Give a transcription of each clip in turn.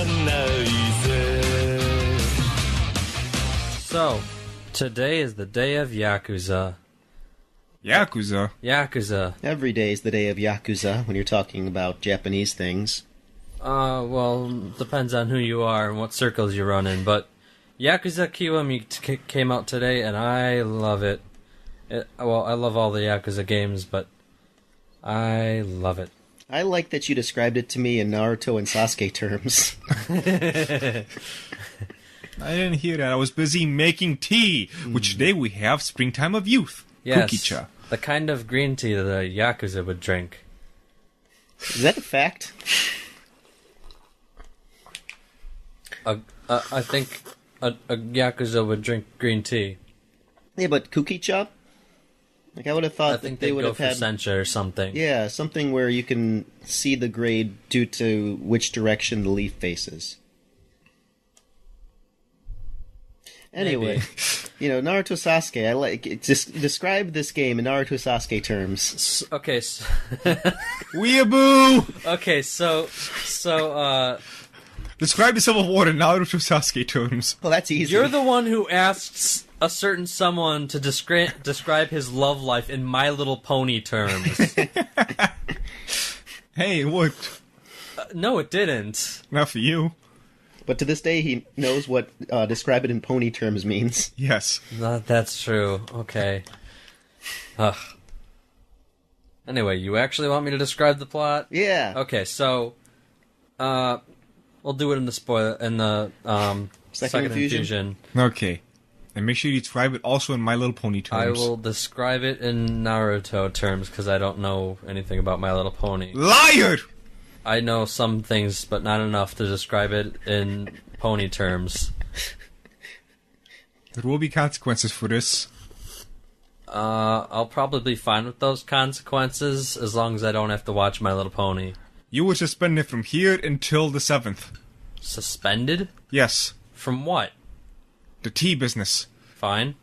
ないぜ So, today is the day of Yakuza. Yakuza? Yakuza. Every day is the day of Yakuza when you're talking about Japanese things. Well, depends on who you are and what circles you run in, but Yakuza Kiwami came out today, and I love it. Well, I love all the Yakuza games, but I love it. I like that you described it to me in Naruto and Sasuke terms. I didn't hear that. I was busy making tea, which today we have Springtime of Youth. Yes, Kukicha. the kind of green tea that a Yakuza would drink. Is that a fact? I think a Yakuza would drink green tea. Yeah, but Kukicha? Like, I would have thought I think that they would go have for had... Sencha or something. Yeah, something where you can see the grade due to which direction the leaf faces. Anyway, Naruto Sasuke, I like it. Just describe this game in Naruto Sasuke terms. Okay, Weeaboo! Okay, so Describe the Civil War in Naruto Sasuke terms. Well, that's easy. you're the one who asks a certain someone to describe his love life in My Little Pony terms. Hey, it worked. No, it didn't. Not for you. But to this day, he knows what describe it in pony terms means. Yes. That's true. Okay. Ugh. Anyway, you actually want me to describe the plot? Yeah. Okay, so we'll do it in the second infusion. Okay. And make sure you describe it also in My Little Pony terms. I will describe it in Naruto terms because I don't know anything about My Little Pony. Liar! I know some things, but not enough to describe it in pony terms. There will be consequences for this. I'll probably be fine with those consequences as long as I don't have to watch My Little Pony. You were suspended from here until the 7th. Suspended? Yes. From what? The tea business. Fine.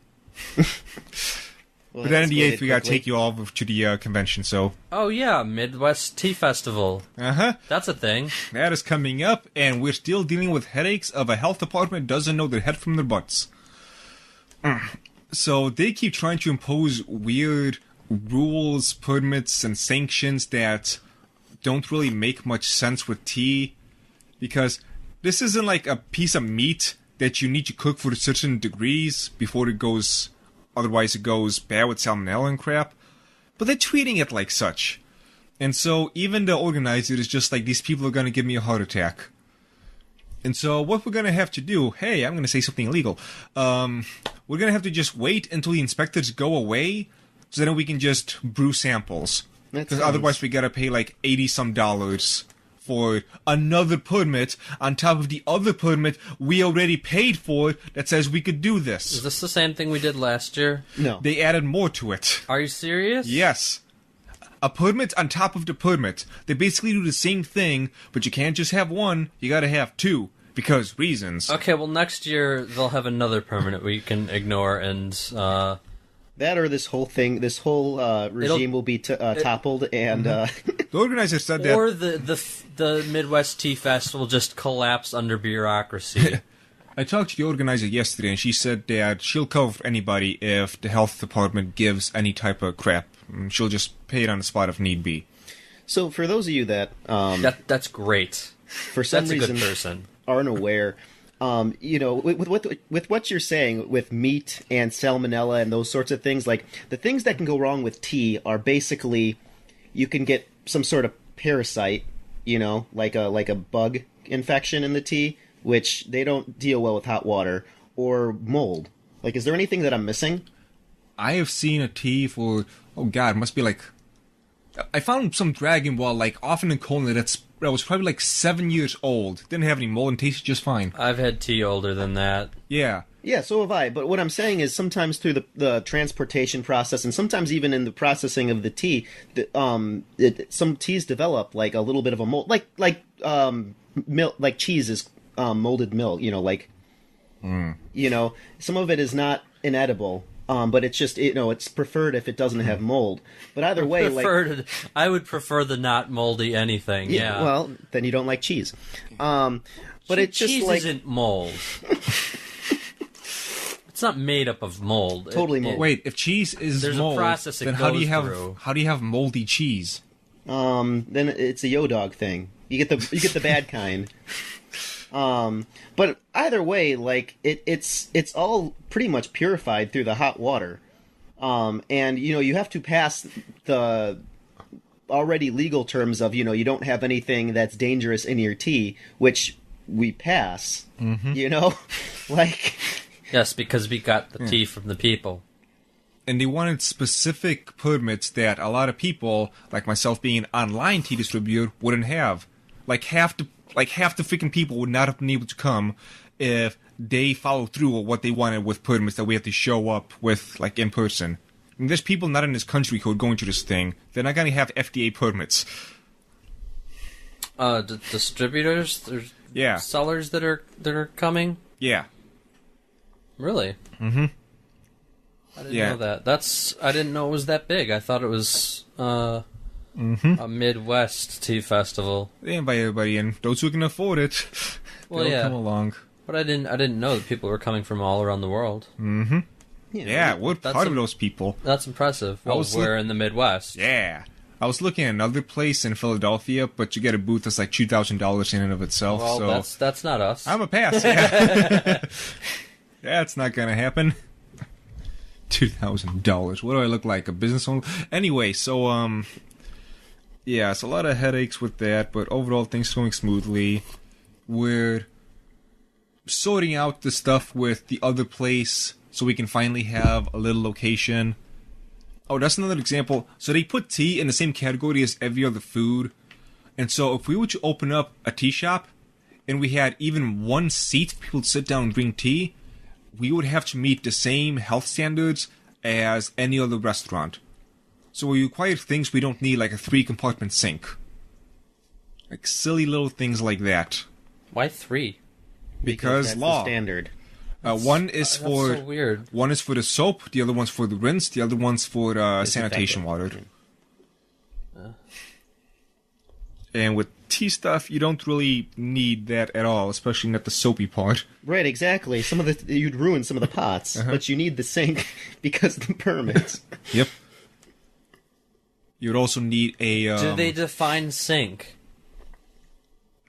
Well, But then on the 8th, we quickly. gotta take you all to the convention, so... Oh yeah, Midwest Tea Festival. Uh-huh. That's a thing. That is coming up, and we're still dealing with headaches of a health department doesn't know their head from their butts. So they keep trying to impose weird rules, permits, and sanctions that don't really make much sense with tea, because this isn't like a piece of meat that you need to cook for certain degrees before it goes... Otherwise it goes bad with salmonella and crap. But they're treating it like such. And so even the organizer is just like, these people are going to give me a heart attack. And so what we're going to have to do, hey, I'm going to say something illegal. We're going to have to just wait until the inspectors go away so then we can just brew samples. Because otherwise we got to pay like $80-some for another permit on top of the other permit we already paid for that says we could do this. Is this the same thing we did last year? No. They added more to it. Are you serious? Yes. A permit on top of the permit. They basically do the same thing, but you can't just have one, you gotta have two. Because reasons. Okay, well next year they'll have another permanent we can ignore and, That or this whole thing, this whole regime will be toppled, and The organizer said that... or the Midwest Tea Fest will just collapse under bureaucracy. I talked to the organizer yesterday, and she said that she'll cover anybody if the health department gives any type of crap. She'll just pay it on the spot if need be. So for those of you that That's great. for some That's a reason good person. aren't aware, with what you're saying with meat and salmonella and those sorts of things, like the things that can go wrong with tea are basically you can get some sort of parasite, like a bug infection in the tea, which they don't deal well with hot water, or mold. Like, is there anything that I'm missing? I have seen a tea for, oh god, it must be like... I found some Dragon Ball, like, off in a corner that was probably like 7 years old. Didn't have any mold and tasted just fine. I've had tea older than that. Yeah. Yeah, so have I. But what I'm saying is sometimes through the transportation process, and sometimes even in the processing of the tea, some teas develop like a little bit of a mold, like milk, like cheese is molded milk. Some of it is not inedible, But it's just, it's preferred if it doesn't have mold. But either way, I would prefer the not moldy anything. Yeah. Well, then you don't like cheese. But it's just cheese isn't mold. It's not made up of mold. Totally mold. Wait, if cheese is there's mold, a process then it how do goes you have through. how do you have moldy cheese? Then it's a Yo-Dog thing. You get the bad kind. But either way, it's all pretty much purified through the hot water. And you have to pass the already legal terms of you don't have anything that's dangerous in your tea, which we pass. Yes, because we got the tea from the people. And they wanted specific permits that a lot of people, like myself being an online tea distributor, wouldn't have. Like half the freaking people would not have been able to come if they followed through on what they wanted with permits that we have to show up with, like, in person. I mean, there's people not in this country who are going to this thing. They're not going to have FDA permits. Distributors? There's sellers that are coming? Yeah. Really? Mm-hmm. I didn't know that. I didn't know it was that big. I thought it was a Midwest tea festival. They invite everybody in. Those who can afford it, they'll come along. But I didn't know that people were coming from all around the world. Mm-hmm. Yeah, we're part of those people. That's impressive. Well, we're in the Midwest. Yeah. I was looking at another place in Philadelphia, but you get a booth that's like $2,000 in and of itself. Well, that's not us. I'm a pass. Yeah. That's not gonna happen. $2,000. What do I look like? A business owner? Anyway, so it's a lot of headaches with that, but overall things going smoothly. We're sorting out the stuff with the other place so we can finally have a little location. Oh, that's another example. So they put tea in the same category as every other food. And so if we were to open up a tea shop and we had even one seat for people to sit down and drink tea, we would have to meet the same health standards as any other restaurant. So we require things we don't need, like a 3-compartment sink. Like silly little things like that. Why 3? Because that's law. the standard. One is for so weird. One is for the soap, the other one's for the rinse, the other one's for sanitation water. And with tea stuff, you don't really need that at all, especially not the soapy part. Right, exactly. You'd ruin some of the pots, but you need the sink because of the permits. Yep. You'd also need a... Do they define sink?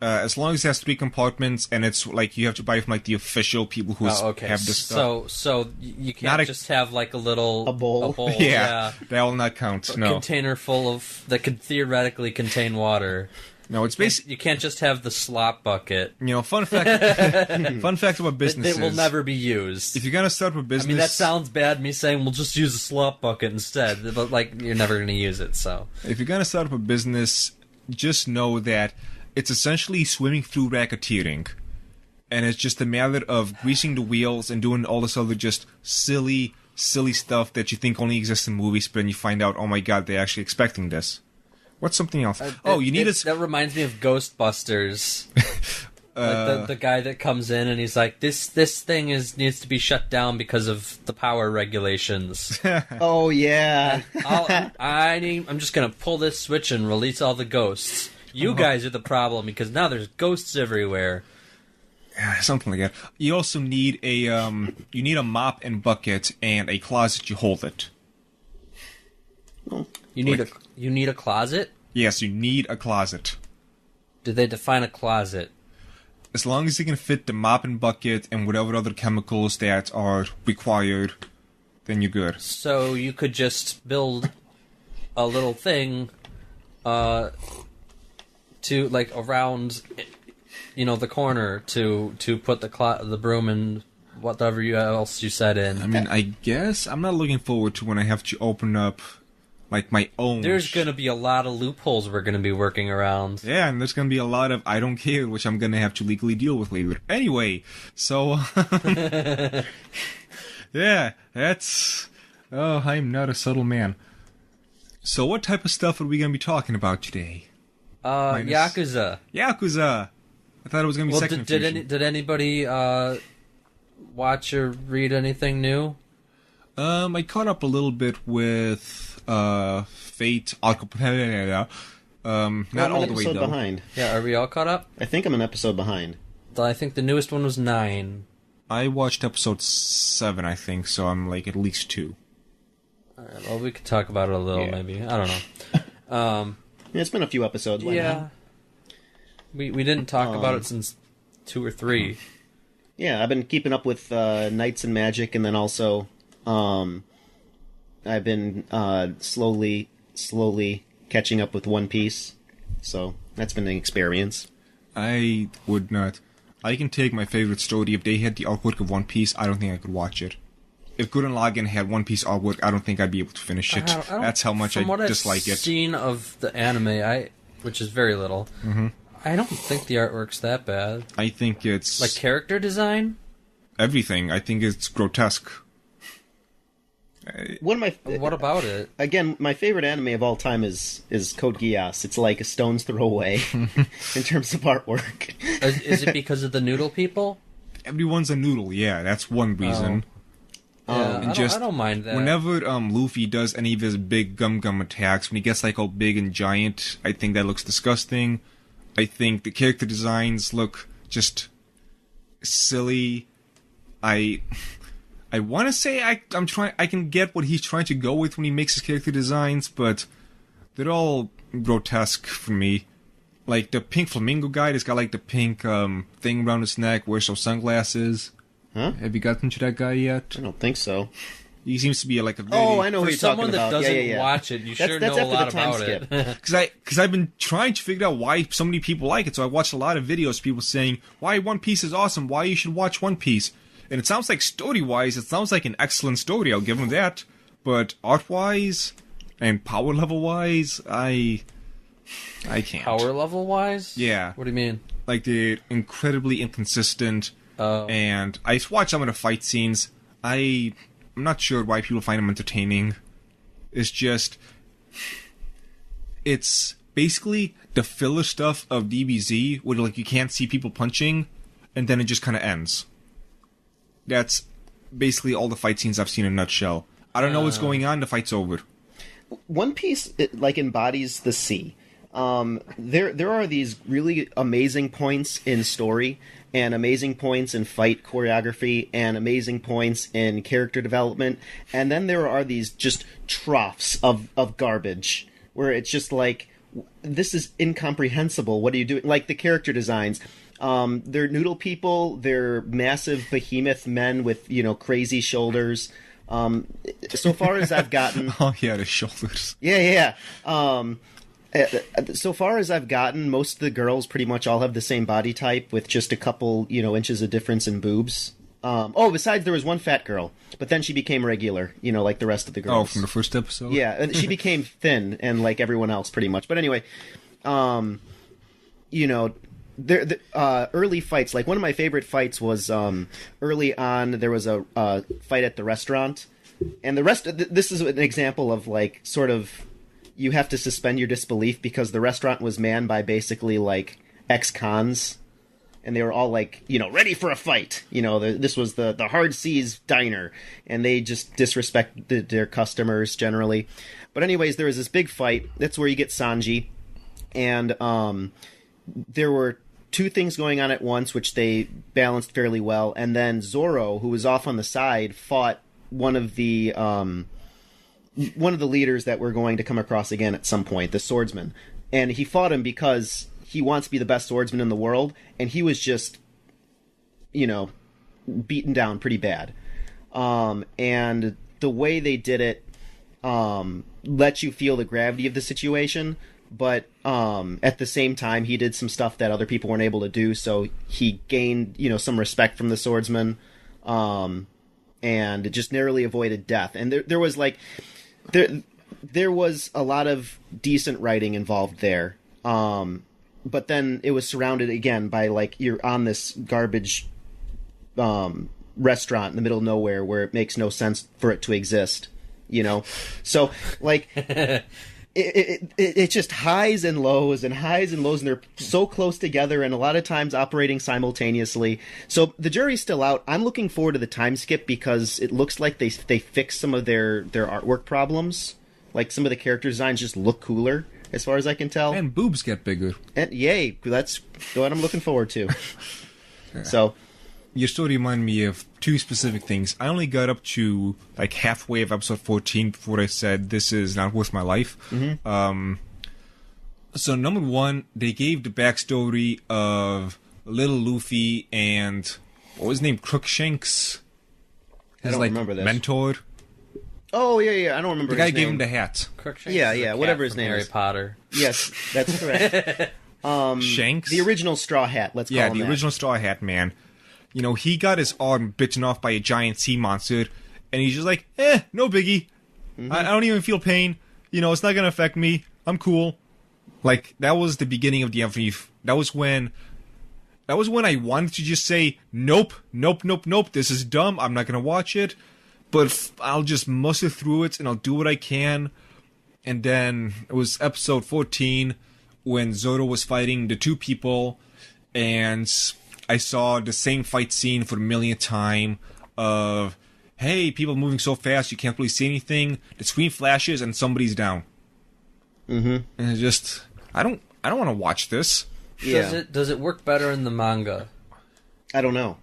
As long as it has 3 compartments, and it's like you have to buy from like the official people who have this stuff. So you can't just have like a bowl. Yeah, that will not count. A no container full of that could theoretically contain water. No, it's basically you can't just have the slop bucket. Fun fact. Fun fact about businesses. It will never be used. If you're gonna start up a business, I mean that sounds bad. Me saying we'll just use a slop bucket instead, but like you're never gonna use it. So if you're gonna start up a business, just know that it's essentially swimming through racketeering, and it's just a matter of greasing the wheels and doing all this other just silly stuff that you think only exists in movies, but then you find out, oh my god, they're actually expecting this. What's something else? That reminds me of Ghostbusters. Like the guy that comes in and he's like, this thing needs to be shut down because of the power regulations. Oh yeah. I'm just gonna pull this switch and release all the ghosts. You guys are the problem because now there's ghosts everywhere. Yeah, something like that. You also need a mop and bucket and a closet to hold it. You need a closet? Yes, you need a closet. Did they define a closet? As long as you can fit the mop and bucket and whatever other chemicals that are required, then you're good. So you could just build a little thing to like around the corner to put the broom and whatever else you said in. I mean, I guess I'm not looking forward to when I have to open up like my own. There's going to be a lot of loopholes we're going to be working around. Yeah, and there's going to be a lot of I don't care, which I'm going to have to legally deal with later. Anyway, so yeah, that's I'm not a subtle man. So what type of stuff are we going to be talking about today? Yakuza. I thought it was going to be second did anybody watch or read anything new? I caught up a little bit with Fate. Not all the way though. Behind. Yeah, are we all caught up? I think I'm an episode behind. I think the newest one was 9. I watched episode 7, I think, so I'm like at least 2. Alright, well, we could talk about it a little, maybe. I don't know. Yeah, it's been a few episodes. Yeah. We didn't talk about it since 2 or 3. Yeah, I've been keeping up with Knights and Magic, and then also I've been slowly catching up with One Piece. So that's been an experience. I would not. I can take my favorite story. If they had the artwork of One Piece, I don't think I could watch it. If Gurren Lagann had One Piece artwork, I don't think I'd be able to finish it. That's how much I dislike it. From what I've seen of the anime, which is very little, I don't think the artwork's that bad. I think it's... Like character design? Everything. I think it's grotesque. What about it? Again, my favorite anime of all time is Code Geass. It's like a stone's throw away in terms of artwork. Is it because of the noodle people? Everyone's a noodle, yeah. That's one reason. Yeah, I don't mind that. Whenever Luffy does any of his big gum attacks, when he gets like all big and giant, I think that looks disgusting. I think the character designs look just silly. I want to say I can get what he's trying to go with when he makes his character designs, but they're all grotesque for me. Like the pink flamingo guy that's got like the pink thing around his neck, wears those sunglasses. Huh? Have you gotten to that guy yet? I don't think so. He seems to be like a very... Oh, I know who you're talking about. For someone that doesn't watch it, you sure know a lot about it. Because I've been trying to figure out why so many people like it, so I watched a lot of videos of people saying why One Piece is awesome, why you should watch One Piece. And it sounds like story-wise, it sounds like an excellent story, I'll give them that. But art-wise and power level-wise, I can't. Power level-wise? Yeah. What do you mean? Like, they're incredibly inconsistent. And I watched some of the fight scenes. I'm not sure why people find them entertaining. It's just... It's basically the filler stuff of DBZ, where like you can't see people punching, and then it just kind of ends. That's basically all the fight scenes I've seen in a nutshell. I don't know what's going on, the fight's over. One Piece, like, embodies the sea. There are these really amazing points in story, and amazing points in fight choreography, and amazing points in character development, and then there are these just troughs of garbage, where it's just like, this is incomprehensible, what are you doing? Like, the character designs, they're noodle people, they're massive behemoth men with, crazy shoulders. So far as I've gotten... Oh, yeah, the shoulders. Yeah. So far as I've gotten, most of the girls pretty much all have the same body type with just a couple, inches of difference in boobs. Besides there was one fat girl, but then she became regular, like the rest of the girls. Oh, from the first episode? Yeah, and she became thin and like everyone else pretty much. But anyway, the early fights, like one of my favorite fights was early on. There was a fight at the restaurant, and this is an example of like sort of you have to suspend your disbelief because the restaurant was manned by basically like ex-cons, and they were all like ready for a fight. This was the Hard Seas diner, and they just disrespected their customers generally. But anyways, there was this big fight. That's where you get Sanji, and there were two things going on at once, which they balanced fairly well. And then Zoro, who was off on the side, fought one of the leaders that we're going to come across again at some point, the swordsman. And he fought him because he wants to be the best swordsman in the world, and he was just, beaten down pretty bad. And the way they did it let you feel the gravity of the situation, but at the same time, he did some stuff that other people weren't able to do, so he gained, some respect from the swordsman, and it just narrowly avoided death. And there was like... There was a lot of decent writing involved there, but then it was surrounded again by like you're on this garbage restaurant in the middle of nowhere where it makes no sense for it to exist, So like it's just highs and lows and highs and lows, and they're so close together and a lot of times operating simultaneously. So the jury's still out. I'm looking forward to the time skip because it looks like they fixed some of their artwork problems. Like some of the character designs just look cooler, as far as I can tell. And boobs get bigger. And yay, that's what I'm looking forward to. So, your story reminded me of two specific things. I only got up to like halfway of episode 14 before I said this is not worth my life. Mm-hmm. So number one, they gave the backstory of little Luffy and what was his name, Crookshanks? I don't remember this. Mentor. Oh yeah, I don't remember. The guy his gave name. him the hat. Crookshanks Yeah, is the yeah, cat whatever his from name Harry is. Potter. Yes, that's correct. Shanks. The original Straw Hat. Let's call him the that. original Straw Hat Man. You know, he got his arm bitten off by a giant sea monster, and he's just like, no biggie. Mm-hmm. I don't even feel pain. You know, it's not gonna affect me. I'm cool. Like, that was the beginning of the MV. That was when I wanted to just say, nope, this is dumb, I'm not gonna watch it. But I'll just muster through it, and I'll do what I can. And then it was episode 14, when Zoro was fighting the two people, and I saw the same fight scene for the millionth time of, hey, people moving so fast you can't really see anything. The screen flashes and somebody's down. Mm-hmm. And it's just, I don't want to watch this. Yeah. Does it work better in the manga? I don't know.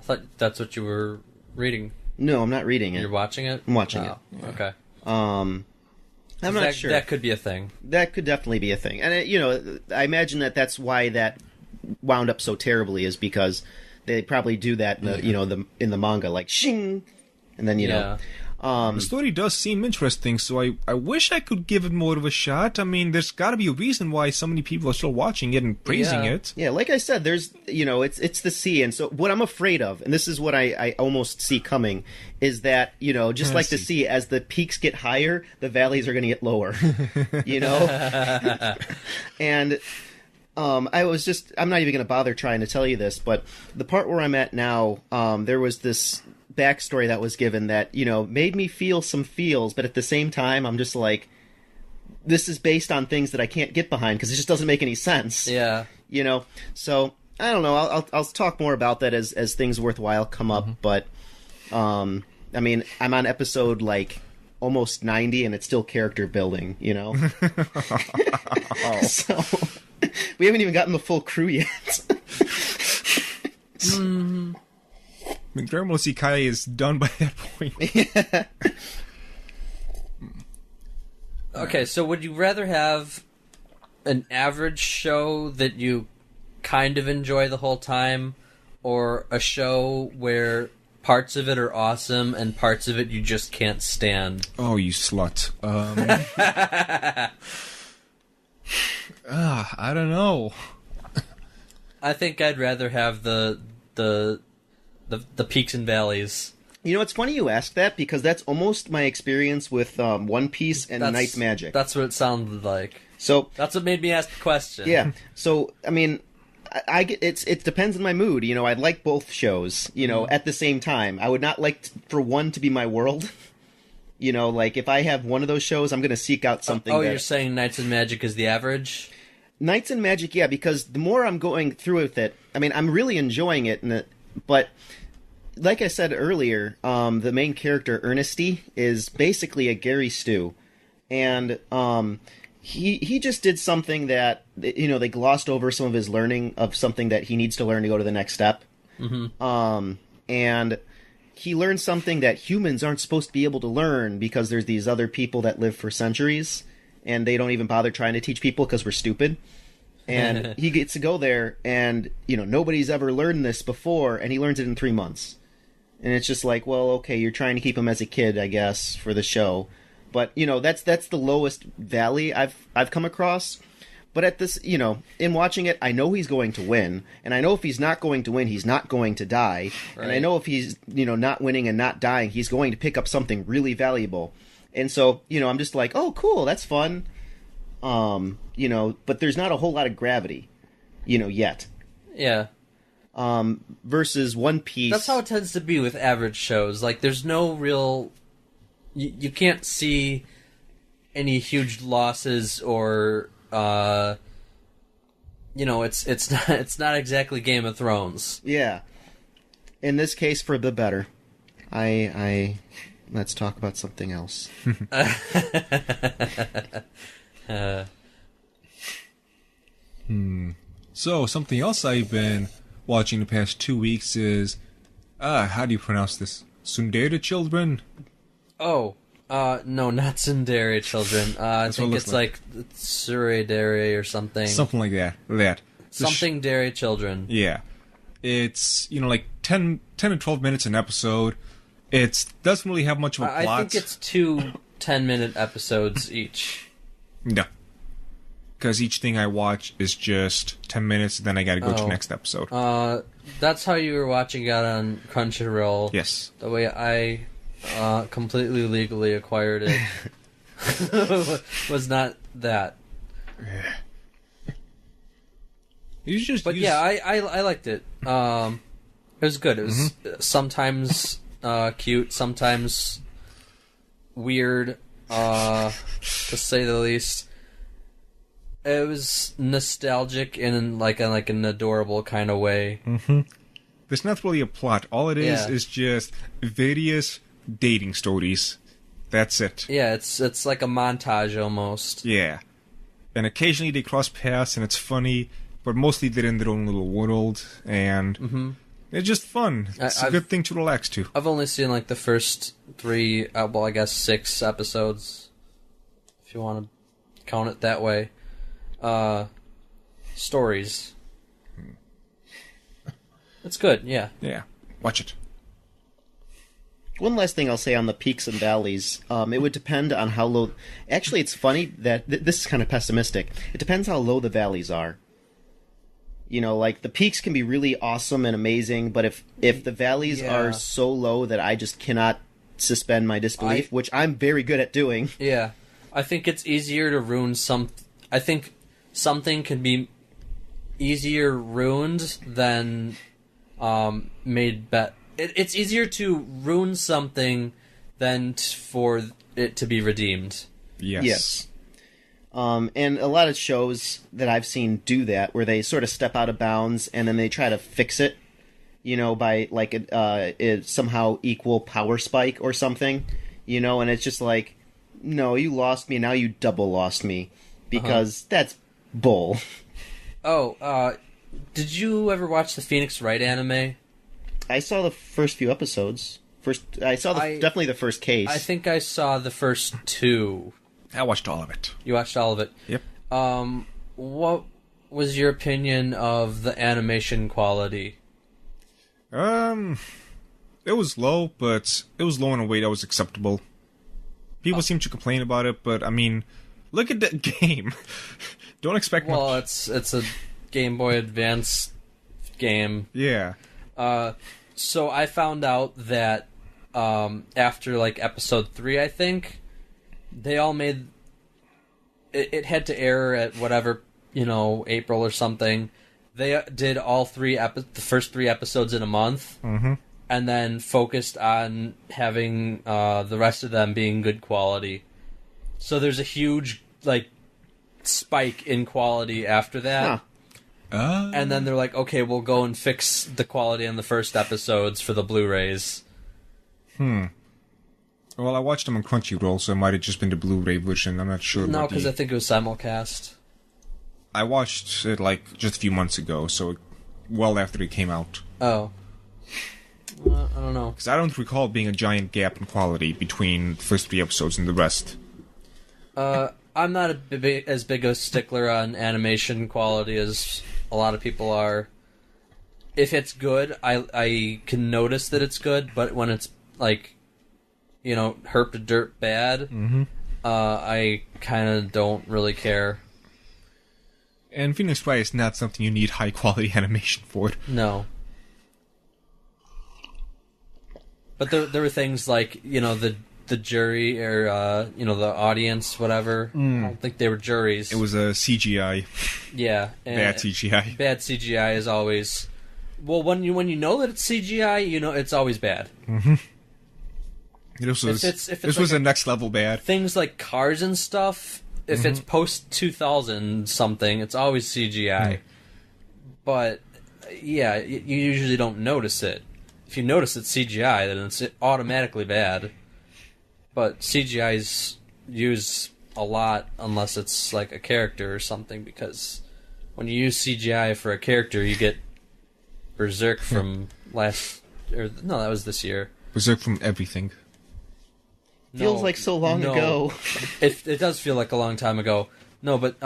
I thought that's what you were reading. No, I'm not reading it. You're watching it? I'm watching it. Okay. I'm not sure. That could be a thing. That could definitely be a thing. And, I imagine that's why that wound up so terribly is because they probably do that in the, in the manga, like, shing! And then, know. The story does seem interesting, so I wish I could give it more of a shot. I mean, there's got to be a reason why so many people are still watching it and praising it. Yeah, like I said, there's, it's the sea, and so what I'm afraid of, and this is what I almost see coming, is that, just like the sea, as the peaks get higher, the valleys are going to get lower, And I'm not even going to bother trying to tell you this, but the part where I'm at now, there was this backstory that was given that, made me feel some feels, but at the same time, I'm just like, this is based on things that I can't get behind because it just doesn't make any sense. Yeah. So I don't know. I'll talk more about that as things worthwhile come up. But, I mean, I'm on episode like almost 90 and it's still character building, So we haven't even gotten the full crew yet. I mean, Dragon Ball Z Kai is done by that point. Yeah. Okay, so would you rather have an average show that you kind of enjoy the whole time, or a show where parts of it are awesome and parts of it you just can't stand? Oh, you slut. I don't know. I think I'd rather have the peaks and valleys. It's funny you ask that because that's almost my experience with One Piece and Knight's Magic. That's what it sounded like. So that's what made me ask the question. Yeah. So I mean, it depends on my mood. I'd like both shows. At the same time, I would not like for one to be my world. Like if I have one of those shows, I'm going to seek out something. You're saying Knights and Magic is the average? Knights and Magic, yeah, because the more I'm going through with it, I mean, I'm really enjoying it, but like I said earlier, the main character, Ernesty, is basically a Gary Stu. And he just did something that, they glossed over some of his learning of something that he needs to learn to go to the next step. Mm-hmm. And he learned something that humans aren't supposed to be able to learn because there's these other people that live for centuries, and they don't even bother trying to teach people because we're stupid. And he gets to go there, and, nobody's ever learned this before, and he learns it in 3 months. And it's just like, well, okay, you're trying to keep him as a kid, I guess, for the show. But, that's the lowest valley I've come across. But at this, in watching it, I know he's going to win. And I know if he's not going to win, he's not going to die. Right. And I know if he's, not winning and not dying, he's going to pick up something really valuable. And so, I'm just like, oh, cool, that's fun. But there's not a whole lot of gravity, yet. Yeah. Versus One Piece. That's how it tends to be with average shows. Like, there's no real... You can't see any huge losses or it's not exactly Game of Thrones. Yeah. In this case, for the better. Let's talk about something else. So, something else I've been watching the past 2 weeks is... how do you pronounce this? Tsundere Children? Oh, no, not Tsundere Children. I think it's like Tsurezure or something. Something like that. Something Dairy Children. Yeah. It's, like 10 to 12 minutes an episode. It doesn't really have much of a plot. I think it's 2 10-minute episodes each. No. Because each thing I watch is just 10 minutes, then I gotta go to the next episode. That's how you were watching it on Crunchyroll. Yes. The way I completely legally acquired it was not that. I liked it. It was good. It was sometimes cute, sometimes weird, to say the least. It was nostalgic in like an adorable kind of way. Mm-hmm. There's not really a plot. All it is just various dating stories. That's it. Yeah, it's like a montage almost. Yeah. And occasionally they cross paths and it's funny, but mostly they're in their own little world, and it's just fun. It's a good thing to relax to. I've only seen like the first 3, I guess 6 episodes, if you want to count it that way. Stories. It's good, yeah. Yeah, watch it. One last thing I'll say on the peaks and valleys. It would depend on how low... Actually, it's funny that... this is kind of pessimistic. It depends how low the valleys are. Like, the peaks can be really awesome and amazing, but if the valleys are so low that I just cannot suspend my disbelief, which I'm very good at doing... Yeah. I think it's easier to ruin I think something can be easier ruined than made better. It's easier to ruin something than for it to be redeemed. Yes. And a lot of shows that I've seen do that, where they sort of step out of bounds and then they try to fix it, by like a somehow equal power spike or something, and it's just like, no, you lost me, now you double lost me, because that's bull. Oh, did you ever watch the Phoenix Wright anime? I saw the first few episodes. Definitely the first case. I think I saw the first 2. I watched all of it. You watched all of it? Yep. What was your opinion of the animation quality? It was low, but it was low in a way that was acceptable. People seem to complain about it, but I mean, look at that game. Don't expect much. Well, it's a Game Boy Advance game. Yeah. So I found out that after like episode 3, I think, they all made it had to air at whatever, April or something. They did all the first 3 episodes in a month, and then focused on having the rest of them being good quality. So there's a huge like spike in quality after that. And then they're like, okay, we'll go and fix the quality on the first episodes for the Blu-rays. Well, I watched them on Crunchyroll, so it might have just been the Blu-ray version. I'm not sure. No, because I think it was simulcast. I watched it like just a few months ago, so well after it came out. Oh. I don't know. Because I don't recall being a giant gap in quality between the first 3 episodes and the rest. I'm not as big a stickler on animation quality as a lot of people are. If it's good, I can notice that it's good, but when it's like, herp to dirt bad, I kind of don't really care. And Phoenix Wright is not something you need high quality animation for. No. But there were things like, the jury or, the audience, whatever. I don't think they were juries. It was a CGI. Yeah. Bad CGI. Bad CGI is always... Well, when you know that it's CGI, it's always bad. This was if it's this like was a next level bad. things like cars and stuff, if it's post 2000 something, it's always CGI. But yeah, you usually don't notice it. If you notice it's CGI, then it's automatically bad. But CGI's used a lot unless it's like a character or something, because when you use CGI for a character, you get Berserk from that was this year. Berserk from everything. Feels like so long ago. It does feel like a long time ago. No, but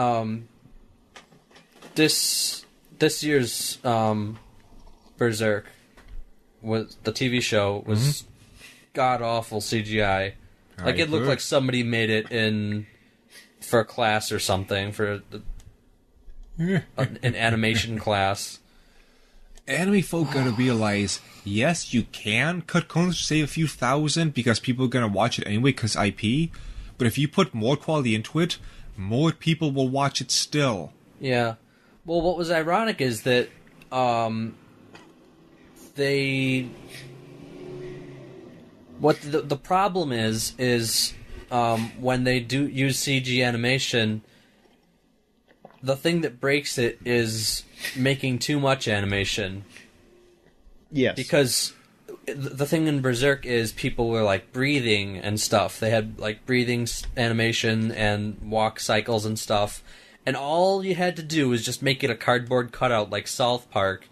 this year's Berserk was the TV show was god awful CGI. Like it looked like somebody made it for a class or something, for an animation class. Anime folk gotta realize, yes, you can cut corners to save a few thousand because people are gonna watch it anyway because IP, but if you put more quality into it, more people will watch it still. Yeah. Well, what was ironic is that the problem is when they do use CG animation, the thing that breaks it is making too much animation. Yes. Because the thing in Berserk is people were like breathing and stuff. They had like breathing animation and walk cycles and stuff. And all you had to do was just make it a cardboard cutout like South Park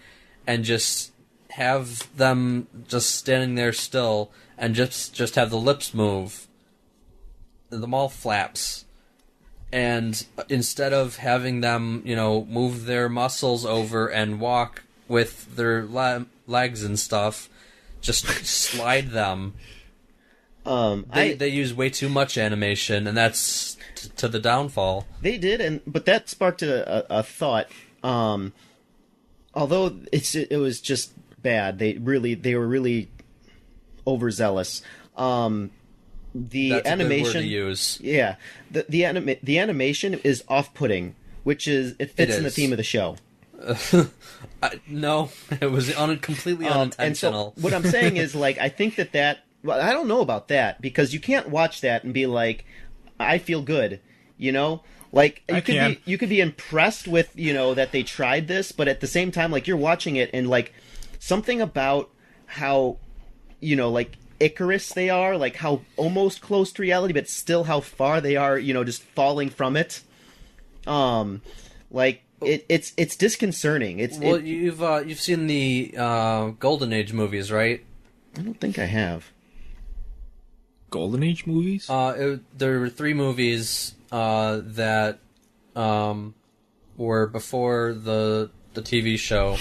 and just have them just standing there still and just have the lips move. The mouth flaps. And instead of having them, move their muscles over and walk with their legs and stuff, just slide them. They use way too much animation, and that's to the downfall. They did, but that sparked a thought. Although it was just bad, they were really overzealous. That's animation, a good word to use. Yeah, the animation is off-putting, which it fits in the theme of the show. No, it was completely unintentional. And so what I'm saying is, like, I think that well, I don't know about that, because you can't watch that and be like, I feel good, Like, you could be impressed with, that they tried this, but at the same time, like, you're watching it and, like, something about how, like, Icarus they are, like how almost close to reality, but still how far they are, just falling from it. Like it's disconcerting. You've seen the Golden Age movies, right? I don't think I have. Golden Age movies? There were 3 movies that were before the TV show.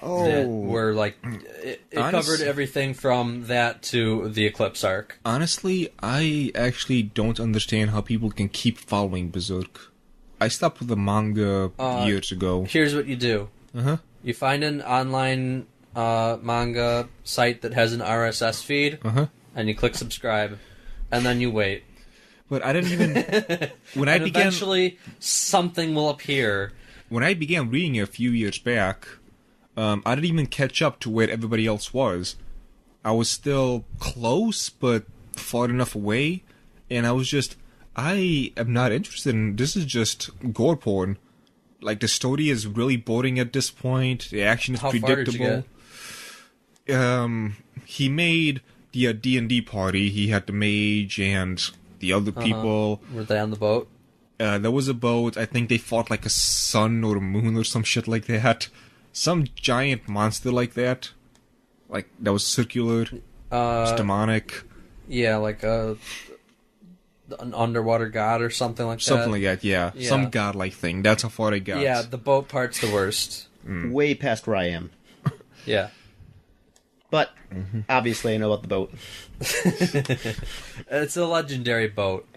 That were like it covered everything from that to the Eclipse arc. Honestly, I actually don't understand how people can keep following Berserk. I stopped with the manga years ago. Here's what you do. You find an online manga site that has an RSS feed, and you click subscribe, and then you wait. But I didn't even eventually something will appear. When I began reading it a few years back, I didn't even catch up to where everybody else was. I was still close, but far enough away, and I am not interested in this. Is just gore porn. Like, the story is really boring at this point. The action is predictable. He made the D&D party. He had the mage and the other people. Were they on the boat? There was a boat. I think they fought like a sun or a moon or some shit like that. Some giant monster like that. Like, that was circular. It's demonic. Yeah, like an underwater god or something like that. Something like that, yeah. Some godlike thing. That's how far I got. Yeah, the boat part's the worst. Way past where I am. Yeah. But, obviously I know about the boat. It's a legendary boat.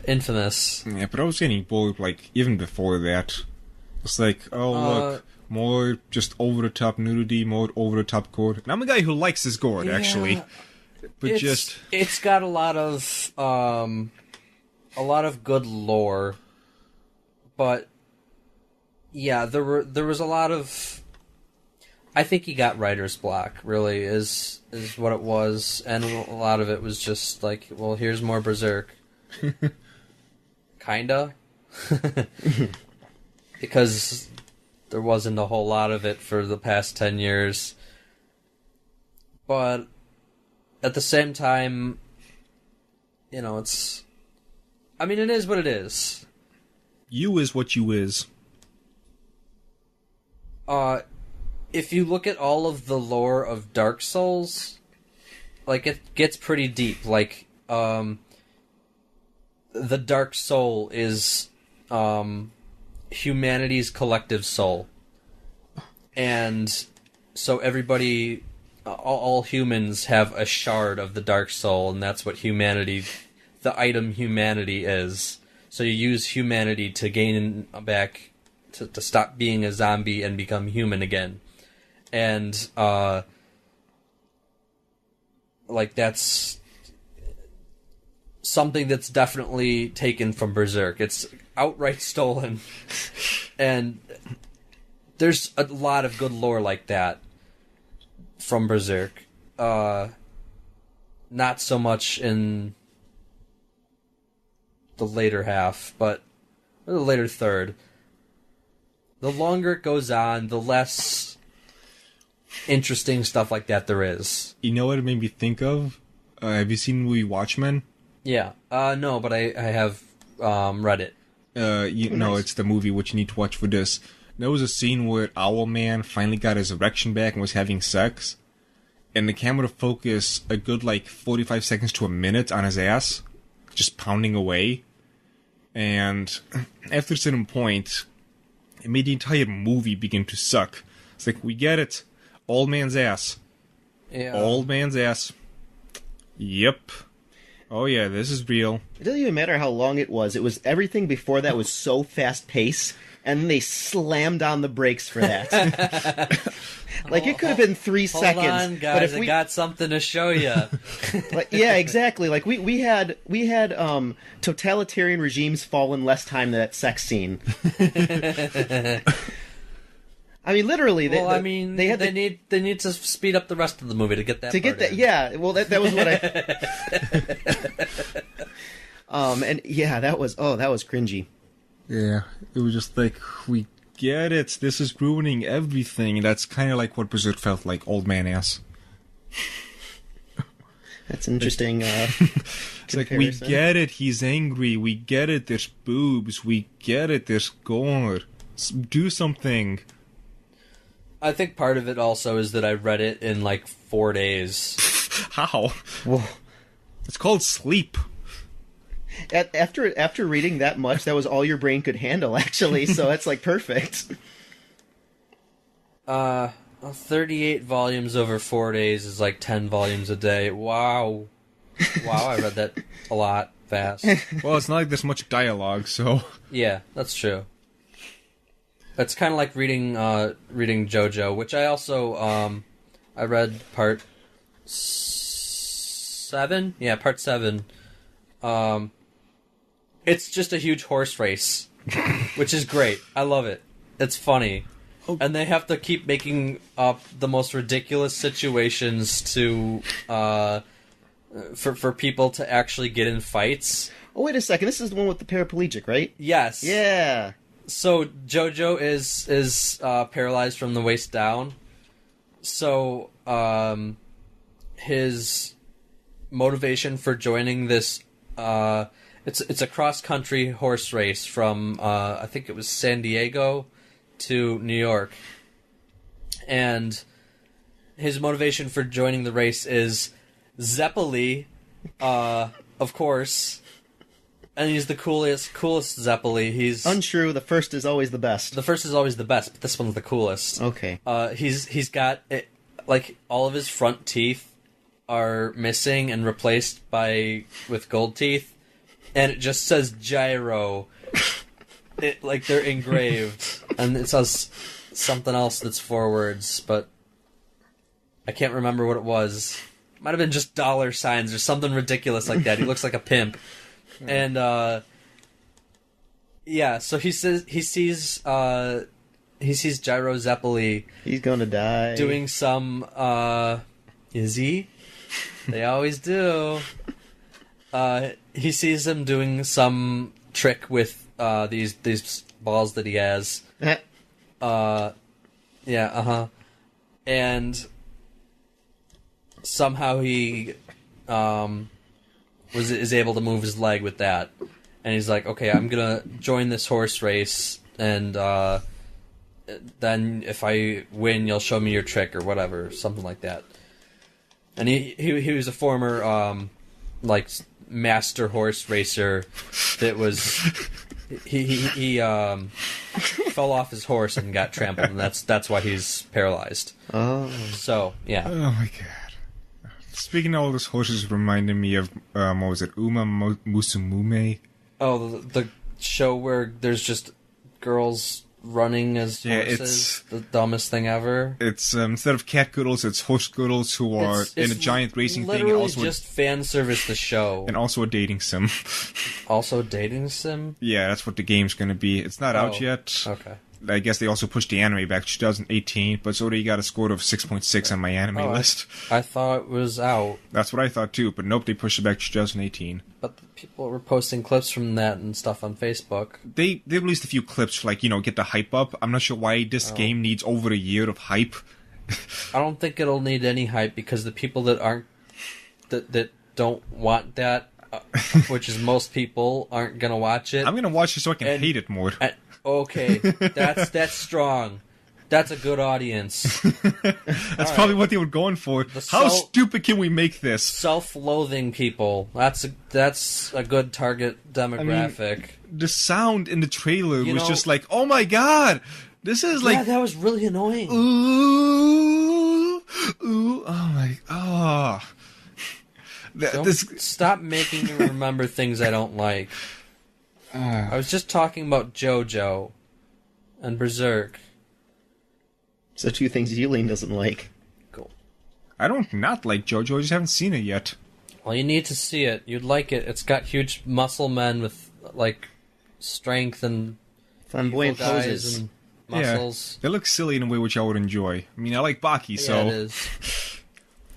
Infamous. Yeah, but I was getting bored, like, even before that. It's like, look, more just over-the-top nudity, more over-the-top gore. And I'm a guy who likes his gore, actually. But it's got a lot of good lore. But, yeah, there was a lot of I think he got writer's block, really, is what it was, and a lot of it was just like, well, here's more Berserk. Kinda. Because there wasn't a whole lot of it for the past 10 years. But at the same time, you know, it's... I mean, it is what it is. You is what you is. If you look at all of the lore of Dark Souls, like, it gets pretty deep. Like, the Dark Soul is, humanity's collective soul. And so everybody, all humans have a shard of the Dark Soul, and that's what humanity, the item humanity is. So you use humanity to gain back, to stop being a zombie and become human again. And, like, that's something that's definitely taken from Berserk. It's outright stolen. And there's a lot of good lore like that from Berserk. Not so much in the later half, but the later third. The longer it goes on, the less interesting stuff like that there is. You know what it made me think of? Have you seen the movie Watchmen? Yeah. No, but I have read it. No, it's the movie which you need to watch for this. There was a scene where Owlman finally got his erection back and was having sex. And the camera focused a good, 45 seconds to a minute on his ass. Just pounding away. And after a certain point, it made the entire movie begin to suck. It's like, we get it. Old man's ass. Yeah. Old man's ass. Yep. Oh yeah, this is real. It doesn't even matter how long it was. It was everything before that was so fast paced, and then they slammed on the brakes for that. It could have been 3 seconds. Hold on, guys, but if I got something to show you. Yeah, exactly. Like we had totalitarian regimes fall in less time than that sex scene. I mean, literally. They need to speed up the rest of the movie to get that. Yeah. Well, that was what I. And yeah, that was cringy. Yeah, it was just like, we get it. This is ruining everything. That's kind of like what Berserk felt like. Old man ass. That's an interesting. It's like, we get it. He's angry. We get it. There's boobs. We get it. There's gore. Do something. I think part of it also is that I read it in 4 days. How? Whoa. It's called sleep. After reading that much, that was all your brain could handle, actually. So that's perfect. 38 volumes over 4 days is 10 volumes a day. Wow, I read that a lot fast. Well, it's not like there's much dialogue, so. Yeah, that's true. It's kind of like reading JoJo, which I also I read part 7. Yeah, part 7. It's just a huge horse race, which is great. I love it. It's funny, and they have to keep making up the most ridiculous situations to for people to actually get in fights. Oh, wait a second. This is the one with the paraplegic, right? Yes. Yeah. So JoJo is paralyzed from the waist down. So his motivation for joining this it's a cross country horse race from I think it was San Diego to New York, and his motivation for joining the race is Zeppeli, of course. And he's the coolest Zeppeli. He's untrue. The first is always the best. The first is always the best, but this one's the coolest. Okay. He's got it, all of his front teeth are missing and replaced with gold teeth, and it just says gyro. They're engraved, and it says something else that's forwards, but I can't remember what it was. Might have been just dollar signs or something ridiculous like that. He looks like a pimp. And, so he sees, Gyro Zeppeli He's gonna die. doing some, is he? They always do. He sees him doing some trick with, these balls that he has. And somehow he, is able to move his leg with that. And he's like, okay, I'm gonna join this horse race, and, then if I win, you'll show me your trick, or whatever, something like that. And he was a former, master horse racer that was... He fell off his horse and got trampled, and that's why he's paralyzed. Oh. So, yeah. Oh my god. Speaking of all this, horses reminded me of, what was it, Musumume? Oh, the show where there's just girls running as horses? It's the dumbest thing ever. It's, instead of cat girls, it's horse girls who are in a giant racing thing. And literally also just fan service the show. And also a dating sim. Also dating sim? Yeah, that's what the game's gonna be. It's not out yet. Okay. I guess they also pushed the anime back to 2018, but it's already got a score of 6.6 on my anime list. I thought it was out. That's what I thought too, but nope, they pushed it back to 2018. But people were posting clips from that and stuff on Facebook. They released a few clips to, get the hype up. I'm not sure why this game needs over a year of hype. I don't think it'll need any hype, because the people that don't want that, which is most people, aren't gonna watch it. I'm gonna watch it so I can hate it more. Okay, that's strong. That's a good audience. That's probably what they were going for. How stupid can we make this? Self-loathing people. That's a good target demographic. I mean, the sound in the trailer was just like, oh my god, this is like... Yeah, that was really annoying. Ooh, oh my... Oh. Stop making me remember things I don't like. I was just talking about JoJo and Berserk. So two things Eileen doesn't like. Cool. I don't not like JoJo, I just haven't seen it yet. Well, you need to see it. You'd like it. It's got huge muscle men with, strength and flamboyant guys poses. and muscles. Yeah, they look silly in a way which I would enjoy. I mean, I like Baki, so... Yeah,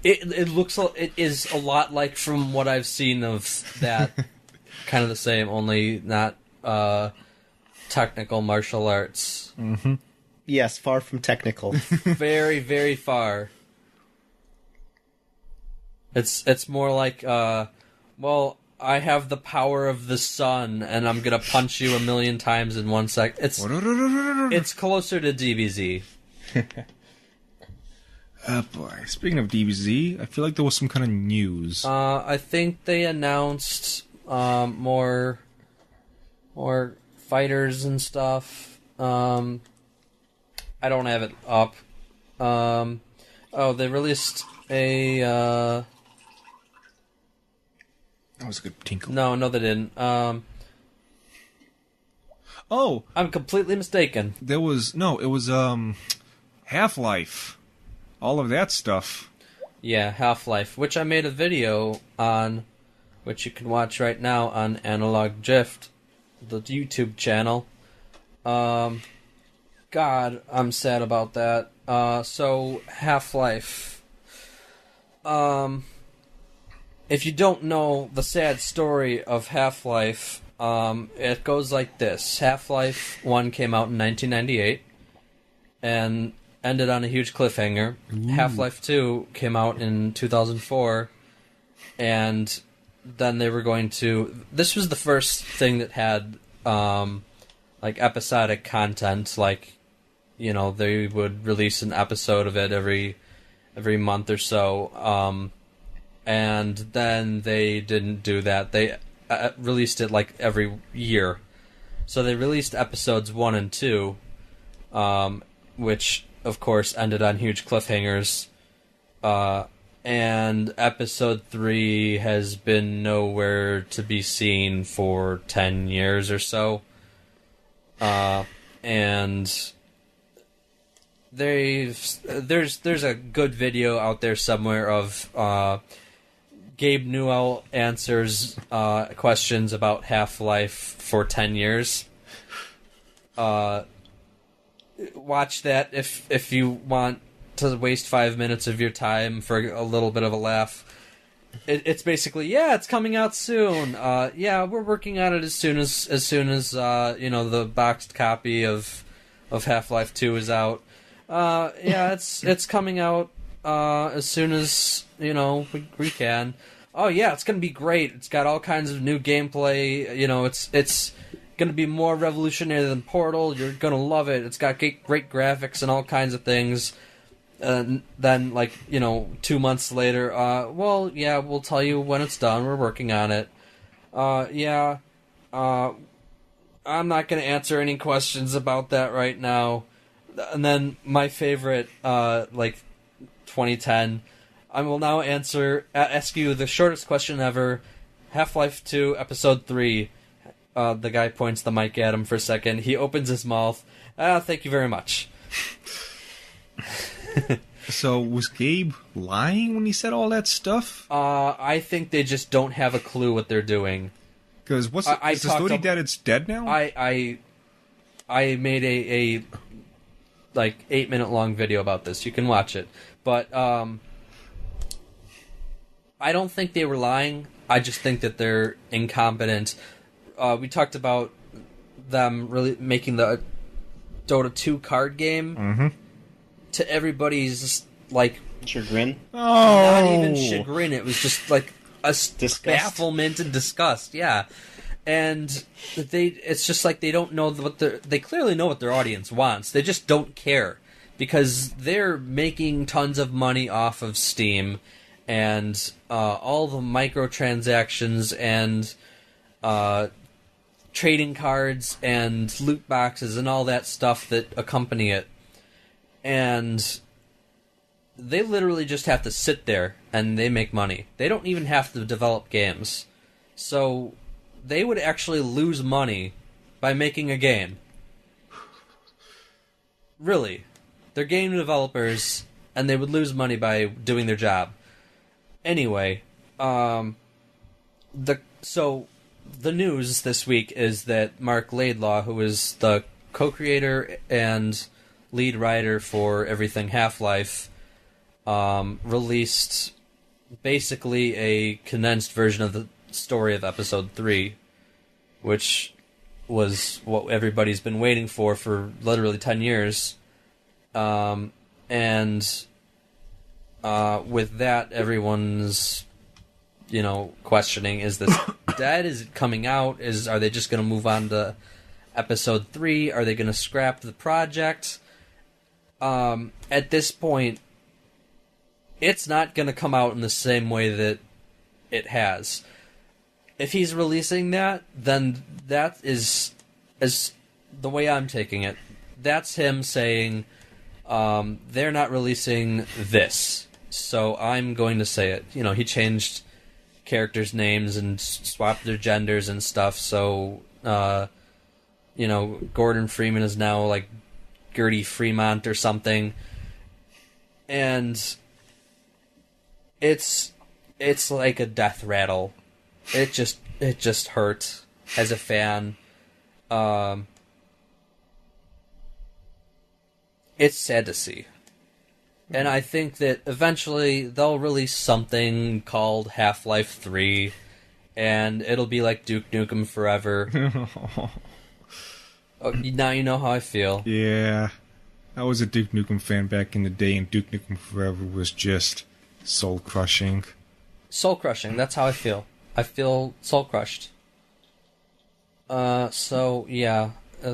it is. It is a lot like from what I've seen of that. Kind of the same, only not technical martial arts. Mm-hmm. Yes, far from technical. Very, very far. It's more like, well, I have the power of the sun, and I'm gonna punch you 1,000,000 times in 1 sec. It's closer to DBZ. Boy. Speaking of DBZ, I feel like there was some kind of news. I think they announced more fighters and stuff. I don't have it up. They released a... That was a good tinkle. No, they didn't. Oh! I'm completely mistaken. It was Half-Life. All of that stuff. Yeah, Half-Life, which I made a video on, which you can watch right now on Analog Gift, the YouTube channel. God, I'm sad about that. So, Half-Life. If you don't know the sad story of Half-Life, it goes like this. Half-Life 1 came out in 1998, and ended on a huge cliffhanger. Ooh. Half-Life 2 came out in 2004, and then they were going to... This was the first thing that had, episodic content, they would release an episode of it every month or so, and then they didn't do that. They released it, every year. So they released episodes 1 and 2, which... of course, ended on huge cliffhangers. And episode 3 has been nowhere to be seen for 10 years or so. And there's a good video out there somewhere of Gabe Newell answers questions about Half-Life for 10 years. watch that if you want to waste 5 minutes of your time for a little bit of a laugh. It's basically, it's coming out soon. We're working on it as soon as the boxed copy of Half-Life 2 is out. It's coming out as soon as we can. Oh yeah, it's gonna be great. It's got all kinds of new gameplay. It's gonna be more revolutionary than Portal. You're gonna love it. It's got great graphics and all kinds of things. And then, 2 months later, we'll tell you when it's done. We're working on it. I'm not going to answer any questions about that right now. And then my favorite, 2010, I will now ask you the shortest question ever. Half-Life 2, Episode 3. The guy points the mic at him for a second. He opens his mouth. Thank you very much. So, was Gabe lying when he said all that stuff? I think they just don't have a clue what they're doing. Because is the story that it's dead now? I made a 8-minute long video about this. You can watch it. But, I don't think they were lying. I just think that they're incompetent. We talked about them really making the Dota 2 card game. Mm-hmm. To everybody's chagrin. Not even chagrin. It was just a disgust. Bafflement and disgust. Yeah, and it's just they don't know they clearly know what their audience wants. They just don't care because they're making tons of money off of Steam and all the microtransactions and trading cards and loot boxes and all that stuff that accompany it. And they literally just have to sit there and they make money. They don't even have to develop games. So they would actually lose money by making a game. Really. They're game developers and they would lose money by doing their job. Anyway, the news this week is that Mark Laidlaw, who is the co-creator and lead writer for everything Half-Life, released basically a condensed version of the story of Episode 3, which was what everybody's been waiting for literally 10 years. With that, everyone's, questioning, is this dead? Is it coming out? Are they just going to move on to Episode 3? Are they going to scrap the project? At this point, it's not going to come out in the same way that it has. If he's releasing that, then that is the way I'm taking it. That's him saying, they're not releasing this, so I'm going to say it. He changed characters' names and swapped their genders and stuff, so, Gordon Freeman is now, Gertie Fremont or something, and it's like a death rattle. It just hurt as a fan. It's sad to see, and I think that eventually they'll release something called Half-Life 3, and it'll be like Duke Nukem Forever. Now you know how I feel. Yeah. I was a Duke Nukem fan back in the day, and Duke Nukem Forever was just soul-crushing. Soul-crushing, that's how I feel. I feel soul-crushed. Yeah.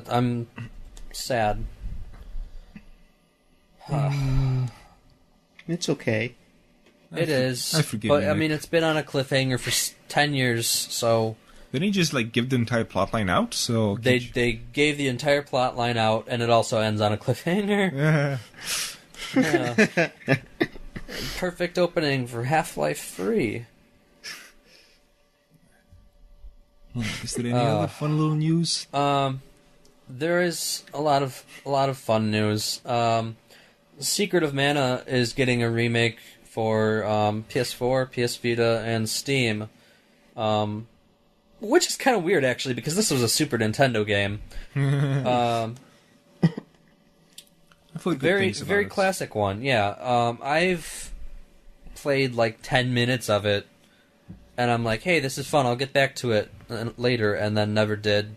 I'm sad. It's okay. It is. I forgive but, you, Nick. it's been on a cliffhanger for 10 years, so... Didn't he just, give the entire plotline out? So They gave the entire plotline out, and it also ends on a cliffhanger. Yeah. Perfect opening for Half-Life 3. Is there any other fun little news? There is a lot of fun news. Secret of Mana is getting a remake for PS4, PS Vita, and Steam. Which is kind of weird, actually, because this was a Super Nintendo game. heard good very things about very it. classic one. Yeah, I've played like 10 minutes of it, and I'm like, hey, this is fun. I'll get back to it later, and then never did.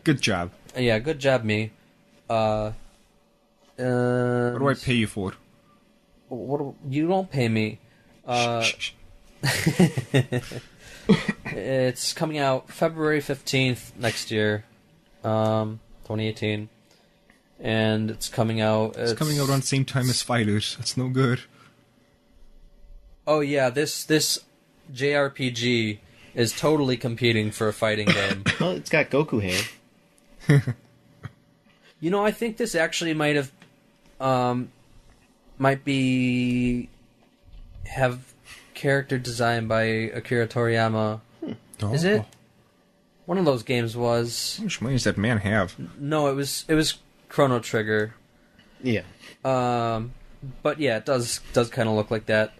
Good job. Yeah, good job, me. What do I pay you for? You don't pay me. Shh. It's coming out February 15th next year, 2018, and it's coming out. It's coming out around the same time as Fighters. That's no good. Oh yeah, this JRPG is totally competing for a fighting game. Well, it's got Goku hair. You know, I think this actually might have, have character design by Akira Toriyama. Oh. Is it? One of those games was. How much money does that man have? No, it was Chrono Trigger. Yeah. But yeah, it does kind of look like that.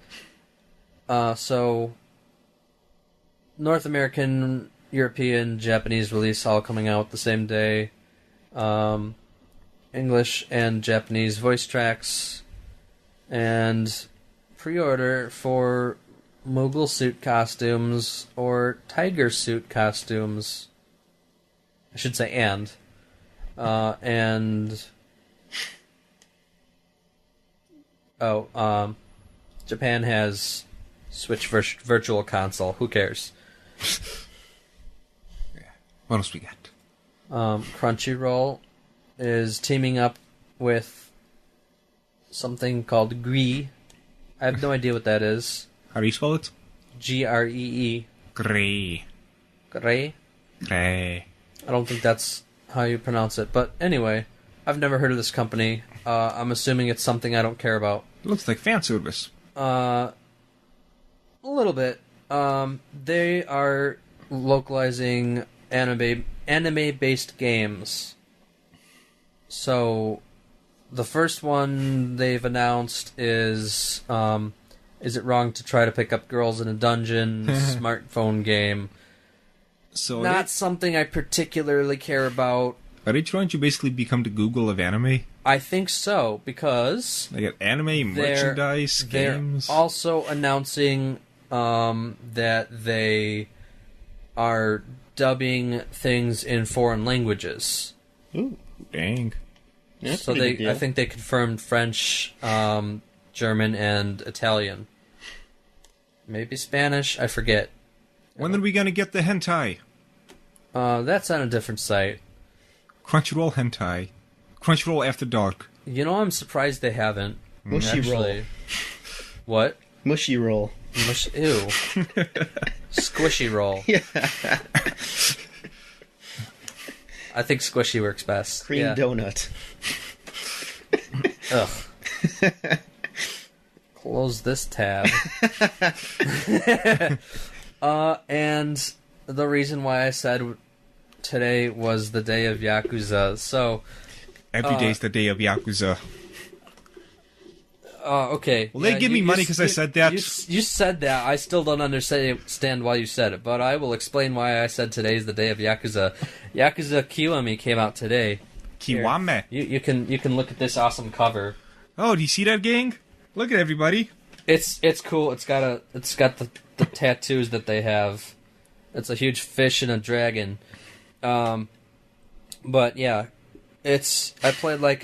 So North American, European, Japanese release all coming out the same day. English and Japanese voice tracks, and pre-order for Mogul suit costumes or tiger suit costumes. I should say and Japan has Switch Virtual Console. Who cares? What else we got? Crunchyroll is teaming up with something called Gree. I have no idea what that is. How do you spell it? Gree. Gray. Grey? Gray. I don't think that's how you pronounce it. But anyway, I've never heard of this company. I'm assuming it's something I don't care about. It looks like fan service. A little bit. They are localizing anime-based games. So, the first one they've announced is it wrong to try to pick up girls in a dungeon smartphone game? So Not something I particularly care about. are they trying to basically become the Google of anime? I think so, because They got anime, merchandise, games. they're also announcing that they are dubbing things in foreign languages. Ooh. Dang. Yeah, that's So a pretty big deal. I think they confirmed French, German, and Italian. Maybe Spanish, I forget. When are we gonna get the hentai? That's on a different site. Crunchyroll hentai. Crunchyroll After Dark. You know, I'm surprised they haven't. Mushy roll. What? Mushy roll. Ew. Squishy roll. Yeah. I think squishy works best. Cream yeah. donut. Ugh. Close this tab. And the reason why I said today was the day of Yakuza. So, Every day's the day of Yakuza. okay. Will they give me money 'cause I said that? You said that. I still don't understand why you said it, but I will explain why I said today's the day of Yakuza. Yakuza Kiwami came out today. Kiwami. You can look at this awesome cover. Oh, do you see that, gang? Look at everybody. It's cool. It's got the tattoos that they have. It's a huge fish and a dragon. But yeah, I played like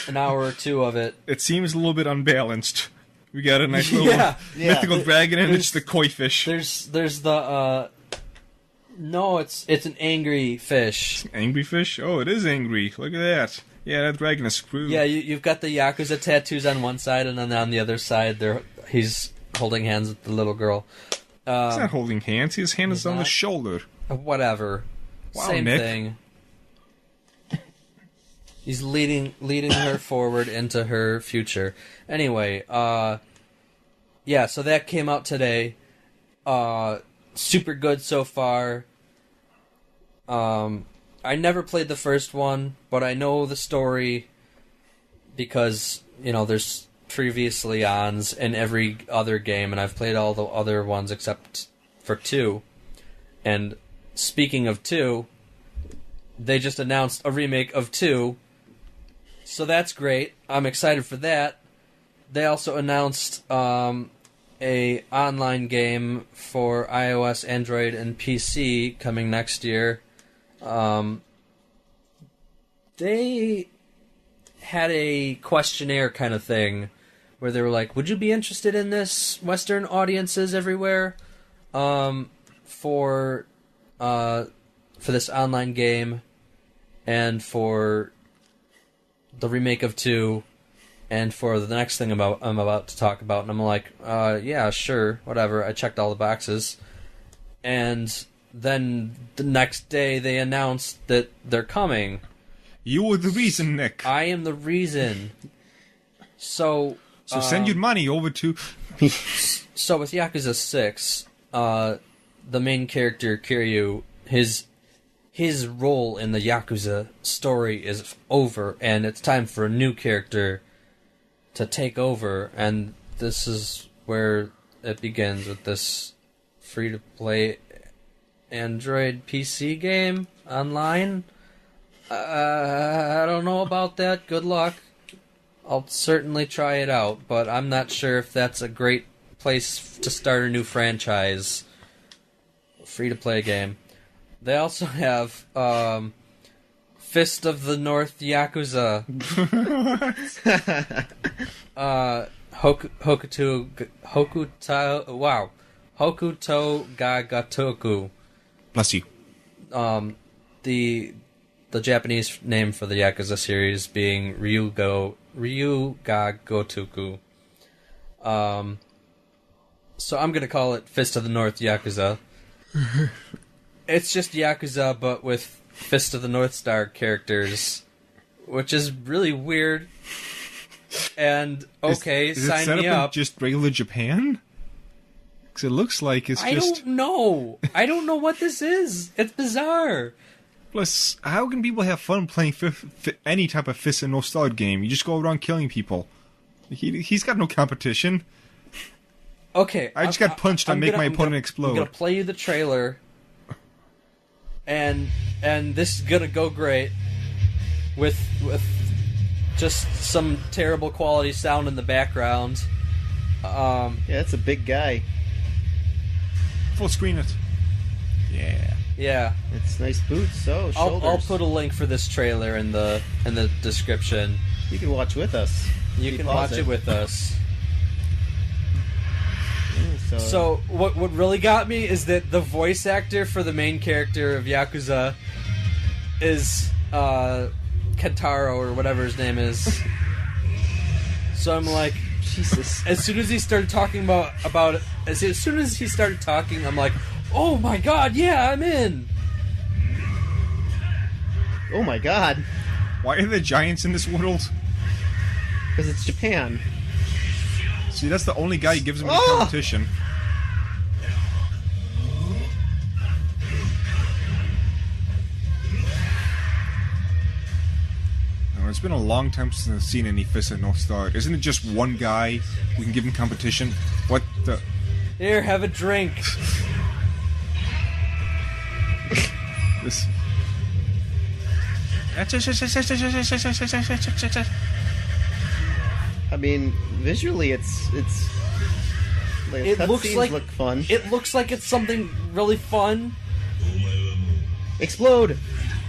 an hour or two of it. It seems a little bit unbalanced. We got a nice little Yeah. mythical dragon and it's the koi fish. There's the no, it's an angry fish. Angry fish? Oh, it is angry. Look at that. Yeah, that dragon is screwed. Yeah, you've got the Yakuza tattoos on one side, and then on the other side, he's holding hands with the little girl. He's not holding hands. His hand is on the not? shoulder. Whatever. Wow, Same Nick. thing. He's leading her forward into her future. Anyway, yeah, so that came out today. Super good so far. I never played the first one, but I know the story because, there's previously ons in every other game, and I've played all the other ones except for 2. And speaking of 2, they just announced a remake of 2, So that's great. I'm excited for that. They also announced a online game for iOS, Android, and PC coming next year. They had a questionnaire kind of thing where they were like, would you be interested in this, Western audiences everywhere, for this online game and for the remake of 2 and for the next thing I'm about to talk about. And I'm like, yeah, sure, whatever. I checked all the boxes. And then the next day they announced that they're coming. You were the reason, Nick. I am the reason. So send your money over to... So with Yakuza 6, the main character, Kiryu, his role in the Yakuza story is over, and it's time for a new character to take over, and this is where it begins with this free-to-play Android PC game online. I don't know about that. Good luck. I'll certainly try it out, but I'm not sure if that's a great place to start a new franchise. Free-to-play game. They also have Fist of the North Yakuza. Hokuto Gagatoku. Bless you. The Japanese name for the Yakuza series being Ryuga Gotoku. So I'm gonna call it Fist of the North Yakuza. It's just Yakuza, but with Fist of the North Star characters, which is really weird. And okay, is sign it set me up up. in just regular Japan? Because it looks like it's I don't know. I don't know what this is. It's bizarre. Plus, how can people have fun playing any type of Fist and No Star game? You just go around killing people. He's got no competition. Okay, I just got punched. I make my opponent explode. I'm gonna play you the trailer, and this is gonna go great with just some terrible quality sound in the background. Yeah, that's a big guy. Full screen it. Yeah. Yeah. It's nice boots. So shoulders. I'll put a link for this trailer in the description. You can watch with us. You can watch it with us. So what really got me is that the voice actor for the main character of Yakuza is Kentaro or whatever his name is. So I'm like, Jesus. As soon as he started talking about it, as soon as he started talking, I'm like, oh my god, yeah, I'm in. Oh my god. Why are there giants in this world? Because it's Japan. See, that's the only guy who gives him any competition. It's been a long time since I've seen any Fist of North Star. Isn't it just one guy we can give him competition? What the... Here, have a drink. This... I mean, visually, it's like It looks like look fun. It looks like it's something really fun. Explode!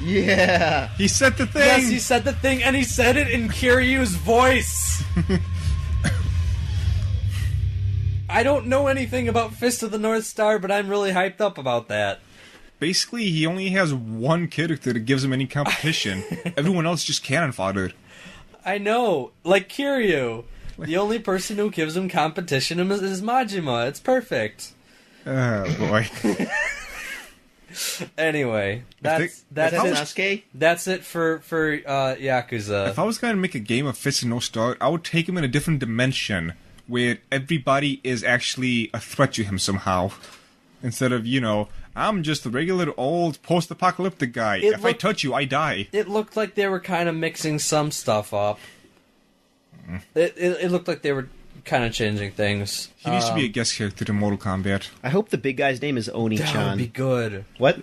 Yeah! He said the thing! Yes, he said the thing, and he said it in Kiryu's voice. I don't know anything about Fist of the North Star, but I'm really hyped up about that. Basically, he only has one character that gives him any competition. Everyone else just cannon fodder. I know, like Kiryu. The only person who gives him competition is Majima. It's perfect. Oh, boy. Is Anyway, that Sasuke? That's it for Yakuza. If I was going to make a game of Fist and No Star, I would take him in a different dimension, where everybody is actually a threat to him somehow. Instead of, I'm just a regular old post-apocalyptic guy. If I touch you, I die. It looked like they were kind of mixing some stuff up. It looked like they were kind of changing things. He needs to be a guest character in Mortal Kombat. I hope the big guy's name is Oni-chan. That would be good. What?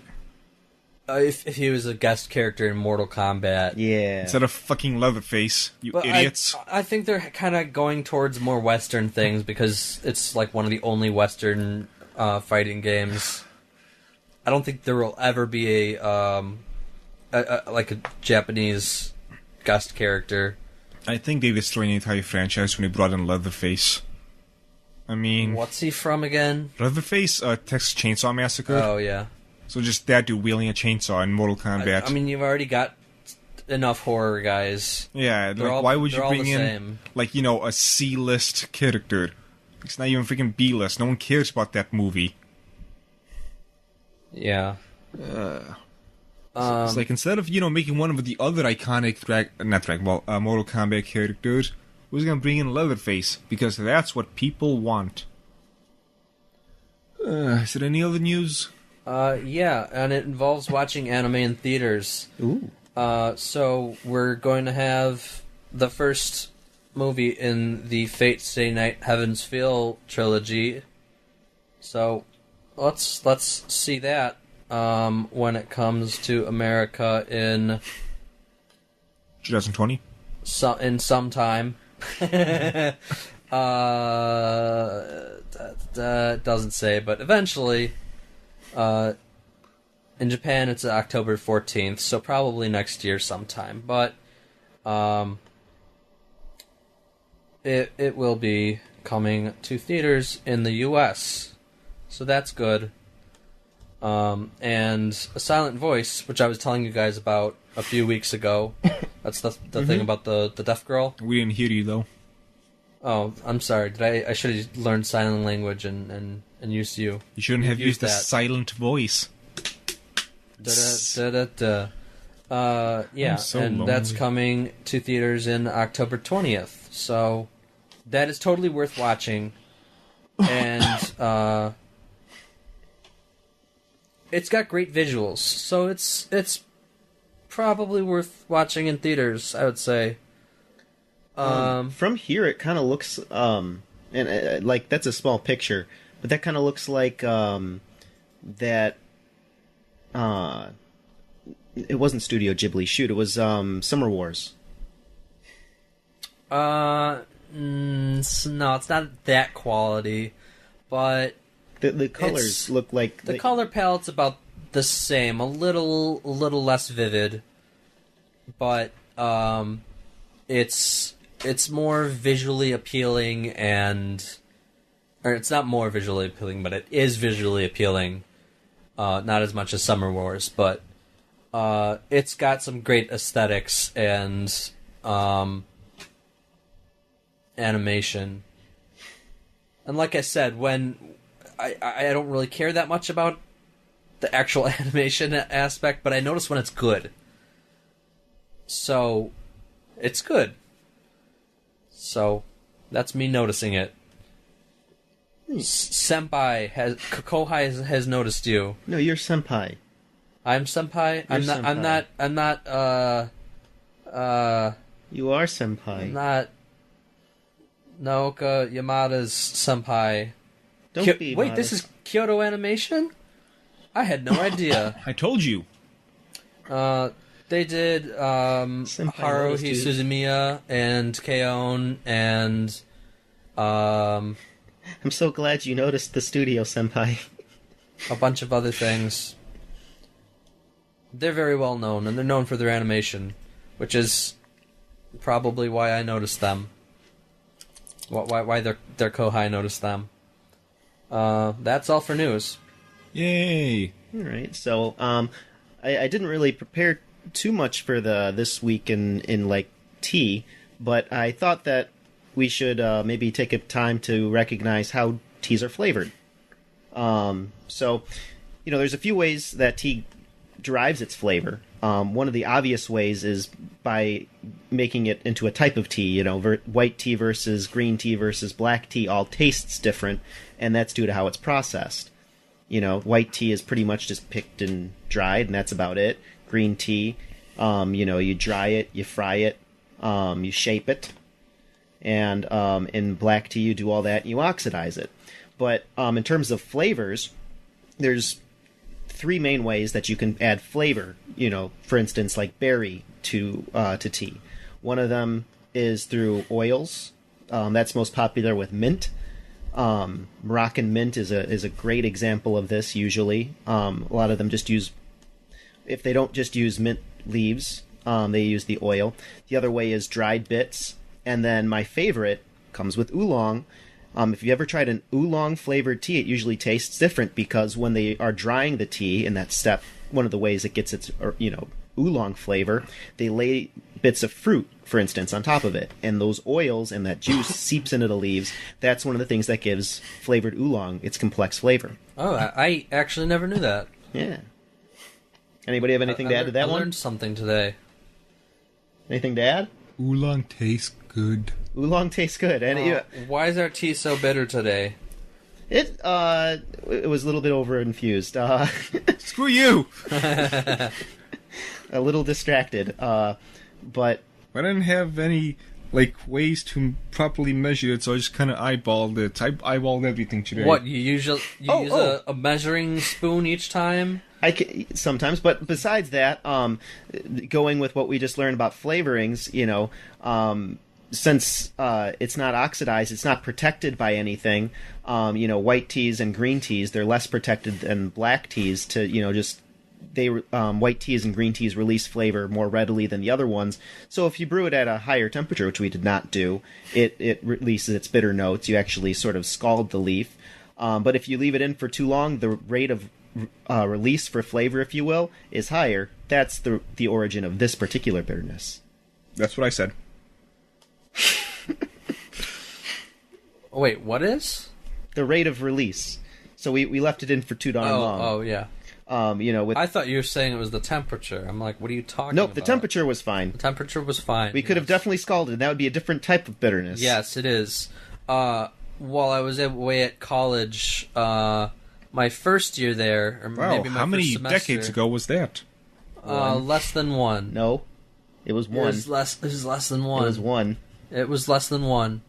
if he was a guest character in Mortal Kombat. Yeah. Instead of fucking Leatherface, you But idiots. I think they're kind of going towards more Western things because it's like one of the only Western fighting games. I don't think there will ever be a Japanese guest character. I think they destroyed the entire franchise when they brought in Leatherface. I mean... What's he from again? Leatherface, Texas Chainsaw Massacre. Oh, yeah. So just that dude wielding a chainsaw in Mortal Kombat. I mean, you've already got enough horror guys. Yeah, like, why would you bring in, same. like, you know, a C-list character? It's not even freaking B-list. No one cares about that movie. Yeah. It's like, instead of, you know, making one of the other iconic Mortal Kombat characters, we're just gonna bring in Leatherface, because that's what people want. Is there any other news? Yeah, and it involves watching anime in theaters. Ooh. So we're going to have the first movie in the Fate Stay Night Heaven's Feel trilogy. So let's see that when it comes to America in 2020? in some time. That doesn't say, but eventually. In Japan, it's October 14th, so probably next year sometime. But it will be coming to theaters in the U.S., so that's good. And A Silent Voice, which I was telling you guys about a few weeks ago. That's the thing about the deaf girl. We didn't hear you, though. Oh, I'm sorry. I should have learned sign language and used you. You shouldn't have used the that. silent voice. Yeah, so and lonely. that's coming to theaters in October 20th. So that is totally worth watching. And it's got great visuals. So it's probably worth watching in theaters, I would say. From here, it kind of looks, like, that's a small picture, but that kind of looks like, that, it wasn't Studio Ghibli, shoot, it was, Summer Wars. No, it's not that quality, but The colors look like... the color palette's about the same, a little less vivid, but, it's more visually appealing or it's not more visually appealing, but it is visually appealing. Not as much as Summer Wars, but it's got some great aesthetics and animation. And like I said, when I don't really care that much about the actual animation aspect, but I notice when it's good. So, it's good. So, that's me noticing it. Senpai Kohai has noticed you. No, you're senpai. I'm senpai. I'm not. You are senpai. I'm not. Naoka Yamada's senpai. Don't be Wait, modest. this is Kyoto Animation? I had no idea. I told you. They did Haruhi Suzumiya and K-On! And I'm so glad you noticed the studio, senpai. a bunch of other things. They're very well known, and they're known for their animation, which is probably why I noticed them. Why their Kohai noticed them. That's all for news. Yay! Alright, so, I didn't really prepare too much for this week in like, tea, but I thought that we should maybe take a time to recognize how teas are flavored. So, there's a few ways that tea derives its flavor. One of the obvious ways is by making it into a type of tea. White tea versus green tea versus black tea all tastes different, and that's due to how it's processed. White tea is pretty much just picked and dried, and that's about it. Green tea, you dry it, you fry it, you shape it, and in black tea you do all that and you oxidize it. But in terms of flavors, there's three main ways that you can add flavor. You know, for instance, like berry to tea. One of them is through oils. That's most popular with mint. Moroccan mint is a great example of this. Usually, a lot of them just use. If they don't just use mint leaves, they use the oil. The other way is dried bits, and then my favorite comes with oolong. If you ever tried an oolong flavored tea, it usually tastes different because when they are drying the tea in that step, one of the ways it gets its oolong flavor, they lay bits of fruit, for instance, on top of it, and those oils and that juice seeps into the leaves. That's one of the things that gives flavored oolong its complex flavor. Oh, I actually never knew that. Yeah. Anybody have anything to add to that one? I learned something today. Anything to add? Oolong tastes good. Oolong tastes good. And why is our tea so bitter today? it was a little bit over infused. Screw you! A little distracted. But I didn't have any ways to properly measure it, so I just kind of eyeballed it. I eyeballed everything today. What, you use a measuring spoon each time? I can, sometimes, but besides that, going with what we just learned about flavorings, since it's not oxidized, it's not protected by anything. White teas and green teas, they're less protected than black teas. White teas and green teas release flavor more readily than the other ones. So if you brew it at a higher temperature, which we did not do, it releases its bitter notes. You actually sort of scald the leaf. But if you leave it in for too long, the rate of release for flavor, if you will, is higher. That's the origin of this particular bitterness. That's what I said. Wait, what is? The rate of release. So we left it in for too darn long. Oh, yeah. I thought you were saying it was the temperature. I'm like, what are you talking about? Nope, the temperature was fine. The temperature was fine. We could have definitely scalded. That would be a different type of bitterness. Yes, it is. While I was away at college, my first year there, or Wow, maybe my how many first semester, decades ago was that? less than one. No, it was one. It was less than one. It was one. It was less than one.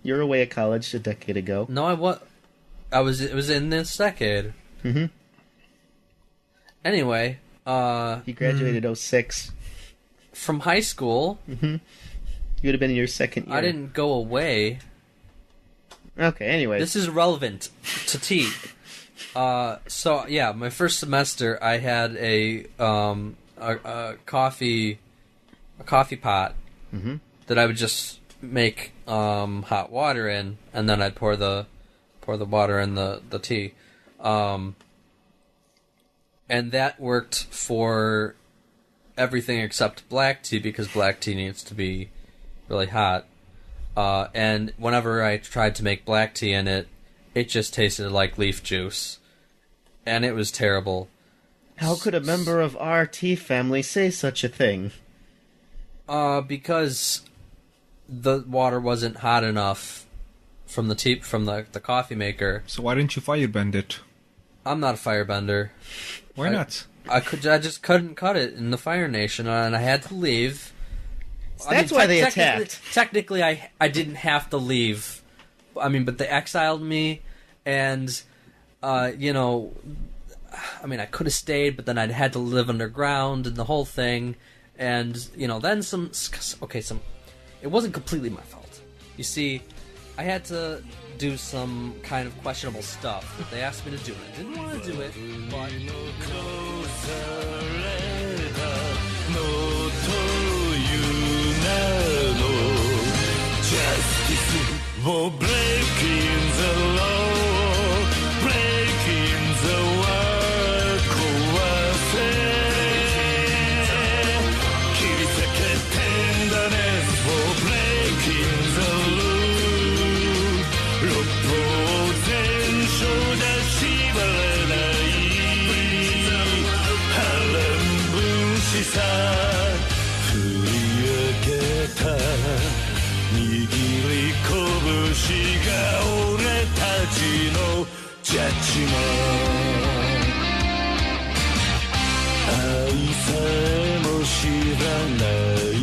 You were away at college a decade ago. No, It was in this decade. Mm-hmm. Anyway, He graduated 06. From high school. Mm-hmm. You would have been in your second year. I didn't go away. Okay, anyway. This is relevant to tea. So yeah, my first semester I had a coffee pot that I would just make hot water in, and then I'd pour the water in the tea. And that worked for everything except black tea, because black tea needs to be really hot. And whenever I tried to make black tea in it, it just tasted like leaf juice. And it was terrible. How could a member of our tea family say such a thing? Because the water wasn't hot enough from the coffee maker. So why didn't you firebend it? I'm not a firebender. Why not? I just couldn't cut it in the Fire Nation, and I had to leave. That's why they attacked. Technically, I didn't have to leave. But they exiled me, and I could have stayed, but then I'd had to live underground and the whole thing, and then it wasn't completely my fault. You see, I had to do some kind of questionable stuff that they asked me to do, and I didn't want to do it, but... For breaking the law, breaking the world, 壊せ切り裂けtenderness for breaking the rule 六法全書じゃ縛れない波乱分子さ振り上げた握り拳が俺たちのジャッジメント愛さえも知らない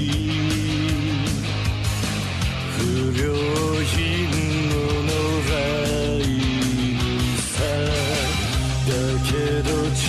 不良品の野良犬さだけど小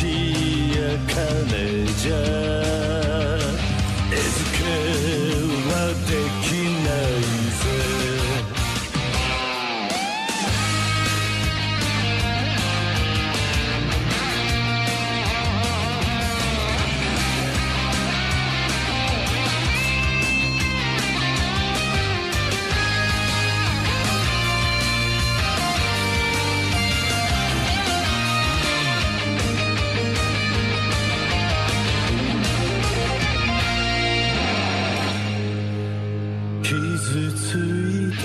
ついて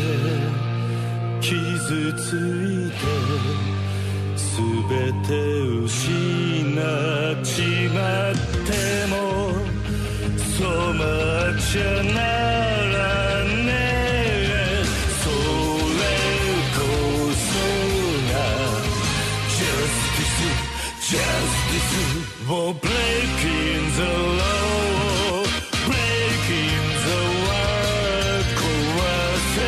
傷ついて全て失っちまっても染まっちゃならねえそれこそが Justice for breaking the law breaking the world 壊せ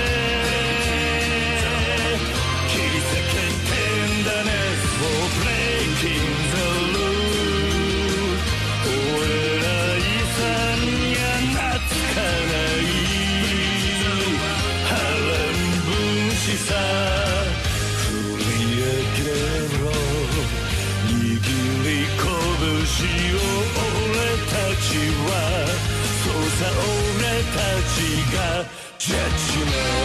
切り裂けてんだね for breaking the rule 俺ら遺産や懐かない波乱分子さ振り上げろ握り拳を俺たちはそうさ俺たちがジャッジメント